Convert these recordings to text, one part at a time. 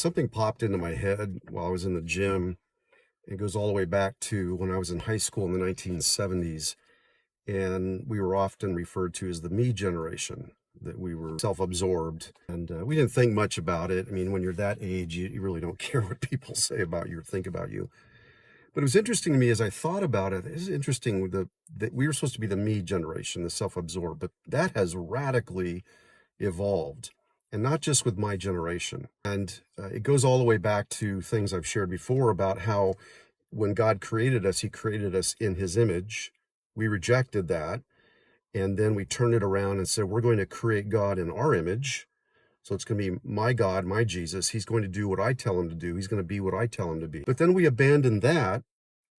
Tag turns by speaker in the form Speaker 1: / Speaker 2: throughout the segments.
Speaker 1: something popped into my head while I was in the gym. It goes all the way back to when I was in high school in the 1970s, and we were often referred to as the me generation, that we were self-absorbed, and we didn't think much about it. I mean, when you're that age, you really don't care what people say about you or think about you. But it was interesting to me as I thought about it. It's interesting that we were supposed to be the me generation, the self-absorbed, but that has radically evolved, and not just with my generation. And it goes all the way back to things I've shared before about how when God created us, he created us in his image. We rejected that, and then we turned it around and said, we're going to create God in our image. So it's going to be my God, my Jesus. He's going to do what I tell him to do. He's going to be what I tell him to be. But then we abandoned that,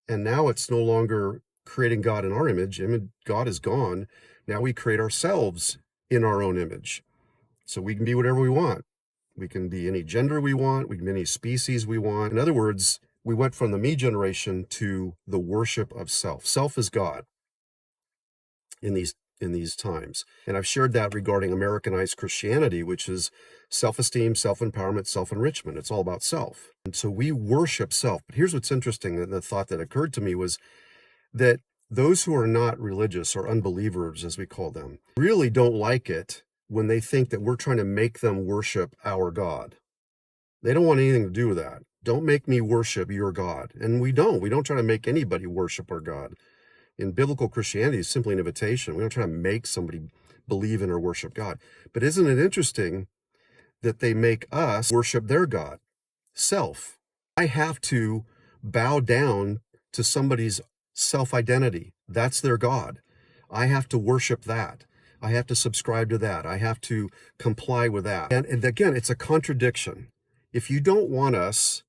Speaker 1: and now it's no longer creating God in our image. God is gone. Now we create ourselves in our own image. So we can be whatever we want. We can be any gender we want. We can be any species we want. In other words, we went from the me generation to the worship of self. Self is God in these times. And I've shared that regarding Americanized Christianity, which is self-esteem, self-empowerment, self-enrichment. It's all about self. And so we worship self. But here's what's interesting, and the thought that occurred to me was that those who are not religious, or unbelievers as we call them, really don't like it when they think that we're trying to make them worship our God. They don't want anything to do with that. Don't make me worship your God. And we don't try to make anybody worship our God. In biblical Christianity, it's simply an invitation. We don't try to make somebody believe in or worship God. But isn't it interesting that they make us worship their God, self? I have to bow down to somebody's self-identity. That's their God. I have to worship that. I have to subscribe to that. I have to comply with that. And again, it's a contradiction. If you don't want us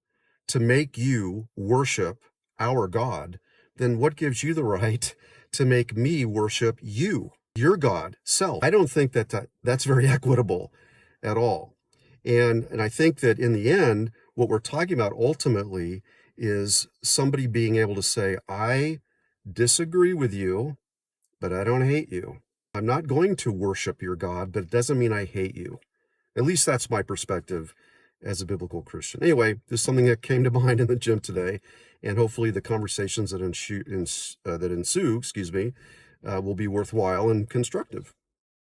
Speaker 1: to make you worship our God, then what gives you the right to make me worship you, your God, self? I don't think that's very equitable at all. And I think that in the end, what we're talking about ultimately is somebody being able to say, I disagree with you, but I don't hate you. I'm not going to worship your God, but it doesn't mean I hate you. At least that's my perspective as a biblical Christian. Anyway, this is something that came to mind in the gym today, and hopefully the conversations that ensue will be worthwhile and constructive.